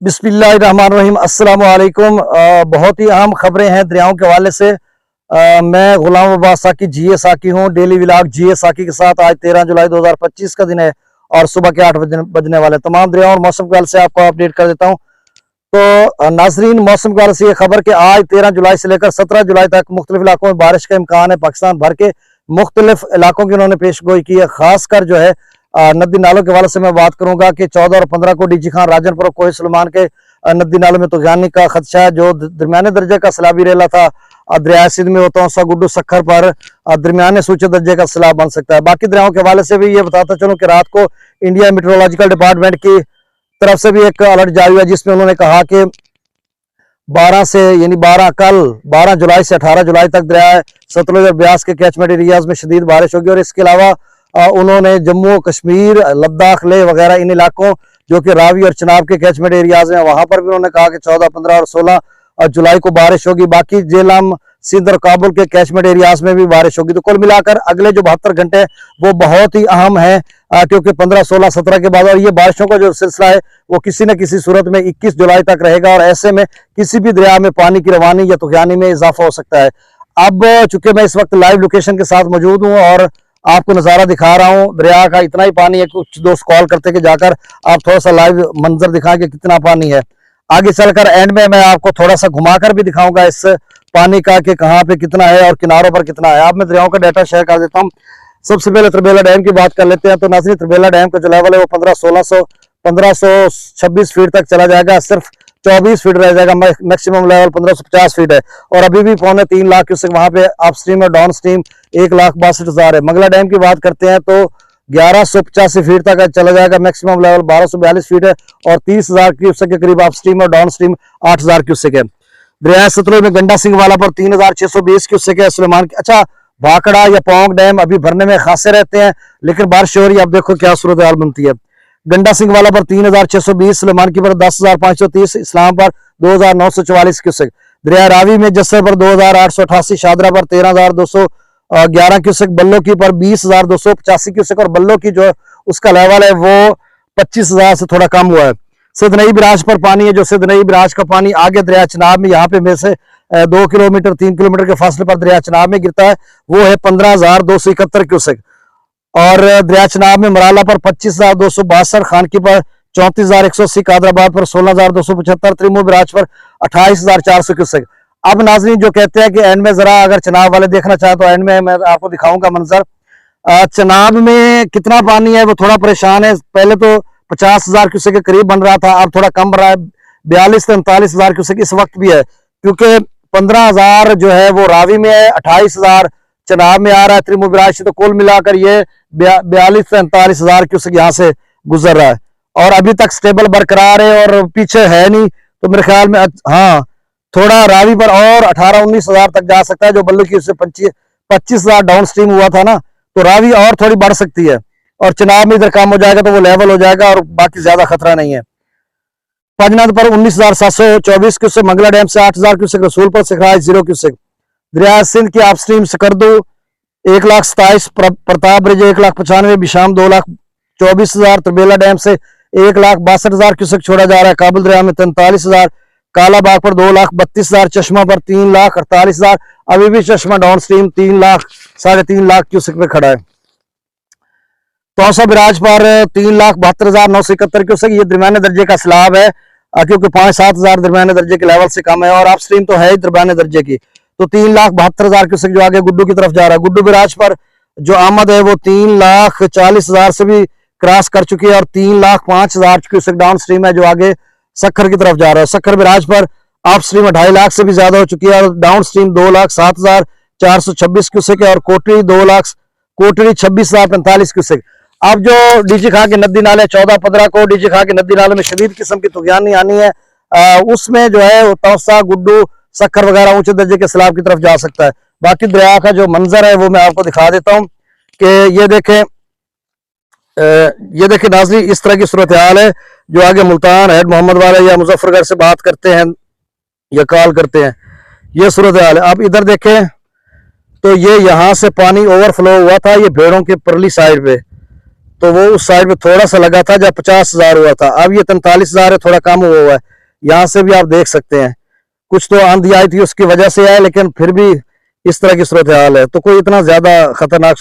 बिस्मिल्लाहिर्रहमानिर्रहीम। अस्सलाम वालेकुम। बहुत ही अहम खबरें हैं दरियाओं के हवाले से। मैं गुलाम अब्बास साकी जीए साकी हूँ। डेली व्लॉग जीए साकी के साथ आज 13 जुलाई 2025 का दिन है और सुबह के 8 बजने वाले। तमाम दरियाओं और मौसम के हवाले से आपको अपडेट कर देता हूँ। तो नाजरीन, मौसम के हवाले से ये खबर कि आज 13 जुलाई से लेकर 17 जुलाई तक मुख्तलिफ इलाकों में बारिश का इम्कान है। पाकिस्तान भर के मुख्तलिफ इलाकों की उन्होंने पेश गोई की है। खासकर जो है नदी नालों के हवाले से मैं बात करूंगा कि 14 और 15 को डीजी खान, राजनपुर, कोहे सुलेमान के नदी नालों में तूफानी का खदशा है। जो दरमियाने दर्जे का सैलाबी रेला था दरिया सिंध में होता हूँ गुड्डू सखर पर दरमियाने सूचे दर्जे का सैलाब बन सकता है। बाकी दरियाओं के हवाले से भी ये बताता चलूँ कि रात को इंडिया मेट्रोलॉजिकल डिपार्टमेंट की तरफ से भी एक अलर्ट जारी हुआ, जिसमें उन्होंने कहा कि 12 से यानी 12 जुलाई से 18 जुलाई तक दरिया सतलुज और ब्यास के कैचमेंट एरियाज में शदीद बारिश होगी। और इसके अलावा उन्होंने जम्मू कश्मीर, लद्दाख, लेह वगैरह इन इलाकों जो कि रावी और चनाब के कैचमेंट एरियाज हैं वहां पर भी उन्होंने कहा कि 14, 15 और 16 जुलाई को बारिश होगी। बाकी जेलम, सिंध और काबुल के कैचमेंट एरियाज में भी बारिश होगी। तो कुल मिलाकर अगले जो 72 घंटे वो बहुत ही अहम है, क्योंकि 15, 16, 17 के बाद और ये बारिशों का जो सिलसिला है वो किसी न किसी सूरत में 21 जुलाई तक रहेगा। और ऐसे में किसी भी दरिया में पानी की रवानी या तूफानी में इजाफा हो सकता है। अब चूंकि मैं इस वक्त लाइव लोकेशन के साथ मौजूद हूँ और आपको नज़ारा दिखा रहा हूँ, दरिया का इतना ही पानी है। कुछ दोस्त कॉल करते कि जाकर आप थोड़ा सा लाइव मंजर दिखाएं कि कितना पानी है। आगे चलकर एंड में मैं आपको थोड़ा सा घुमाकर भी दिखाऊंगा इस पानी का कि कहाँ पे कितना है और किनारों पर कितना है। अब मैं दरियाओं का डाटा शेयर कर देता हूँ। सबसे पहले त्रिबेला डैम की बात कर लेते हैं। तो नाज़रीन, त्रिबेला डैम का जो लेवल है वो 1526 फीट तक चला जाएगा। सिर्फ 24 फीट रह जाएगा। मैक्सिमम लेवल 1550 फीट है और अभी भी 3.25 लाख क्यूसेक वहां पे अप स्ट्रीम और डाउन स्ट्रीम 1,62,000 है। मंगला डैम की बात करते हैं तो 1185 फीट तक चला जाएगा। मैक्सिमम लेवल 1242 फीट है और 30,000 क्यूसेक के करीब अप स्ट्रीम और डाउन स्ट्रीम 8,000 क्यूसेक है। दरिया सतलुज में गंडा सिंह वाला पर 3,620 क्यूसेक है। सुलेमान अच्छा, भाखड़ा या पोंग डैम अभी भरने में खासे रहते हैं, लेकिन बारिश हो रही है। अब देखो क्या सूरत हाल बनती है। गंडा सिंह वाला पर 3,620, सुलेमान की पर 10,530, इस्लाम पर 2,944 क्यूसेक। दरिया रावी में जस्सर पर 2,888, शादरा पर 13,211 क्यूसेक, बल्लो की पर 20,285 क्यूसेक और बल्लो की जो उसका लेवल है वो 25,000 से थोड़ा कम हुआ है। सिद्धनई बिराज पर पानी है। जो सिद्धनई बिराज का पानी आगे दरिया चनाब में यहाँ पे में से 2 किलोमीटर 3 किलोमीटर के फासले पर दरिया चनाब में गिरता है, वो है 15,271 क्यूसेक। और दरिया चनाब में मराला पर 25,262, खानकी पर 34,180, कादराबाद पर 16,275, त्रिमो बिराज पर 28,400 क्यूसेक। अब नाजरीन जो कहते हैं कि एंड में जरा अगर चनाब वाले देखना चाहे तो एंड में मैं आपको दिखाऊंगा मंजर। चनाब में कितना पानी है वो थोड़ा परेशान है। पहले तो 50,000 क्यूसेक के करीब बन रहा था, अब थोड़ा कम बन रहा है। 42 से 39,000 क्यूसेक इस वक्त भी है, क्योंकि 15,000 जो है वो रावी में है, 28,000 चनाब में आ रहा है त्रिमो बिराज से। तो कुल मिलाकर ये 42 से 39,000 क्यूसेक यहाँ से गुजर रहा है और अभी तक स्टेबल बरकरार है और पीछे है नहीं। तो मेरे ख्याल में हाँ, थोड़ा रावी पर और 18-19,000 तक जा सकता है। जो बल्लू की उससे 25,000 डाउन स्ट्रीम हुआ था ना, तो रावी और थोड़ी बढ़ सकती है और चनाब में इधर कम हो जाएगा तो वो लेवल हो जाएगा और बाकी ज्यादा खतरा नहीं है। पंजनाद पर 19,724 क्यूसेक, मंगला डैम से 8,000 क्यूसेक, रसूल पर सिखराज 0 क्यूसेक। दरिया सिंध की upstream Skardu 1,27,000, Partab bridge 1,95,000, Besham 2,24,000, Tarbela dam से 1,62,000 क्यूसेक छोड़ा जा रहा है। काबुल दरिया में 43,000, कालाबाग पर 2,32,000, चश्मा पर 3,48,000। अभी भी चश्मा डाउन स्ट्रीम 3,00,000 3.5 लाख क्यूसेक पे खड़ा है। तौसा बिराज पर 3,72,971 क्यूसेक। ये दरमियाने दर्जे का सैलाब है, क्योंकि 5-7,000 दरमियाने दर्जे के लेवल से कम है और अप स्ट्रीम तो है ही दरमियाने दर्जे की। तो 3,72,000 क्यूसेक जो आगे गुड्डू की तरफ जा रहा है। गुड्डू बिराज पर जो आमद है वो 3,40,000 से भी क्रॉस कर चुकी है और 3,05,000 क्यूसेक डाउन स्ट्रीम है जो आगे सखर की तरफ जा रहा है। सखर बिराज पर अप स्ट्रीम 2.5 लाख से भी ज्यादा हो चुकी है और डाउन स्ट्रीम 2,07,426 क्यूसेक है और कोटरी 26,045 क्यूसेक। अब जो डीजी खां के नदी नाले 14-15 को डीजी खां के नदी नाले में शदीद किस्म की तूफानी आनी है, उसमें जो है तौसा, गुड्डू, सखर वगैरह ऊंचे दर्जे के सैलाब की तरफ जा सकता है। बाकी दरिया का जो मंजर है वो मैं आपको दिखा देता हूँ कि ये देखें नाज़रीन, इस तरह की सूरत हाल है। जो आगे मुल्तान, हेड मोहम्मद वाले या मुजफ्फरगढ़ से बात करते हैं या कॉल करते हैं, ये सूरत हाल है। अब इधर देखें तो ये यहाँ से पानी ओवरफ्लो हुआ था, ये भेड़ों के परली साइड पे, तो वो उस साइड पे थोड़ा सा लगा था जब 50,000 हुआ था, अब ये 43,000 है, थोड़ा कम हुआ है। यहाँ से भी आप देख सकते हैं, कुछ तो आंधी आई थी उसकी वजह से है, लेकिन फिर भी इस तरह की सूरत हाल है, तो कोई इतना ज्यादा खतरनाक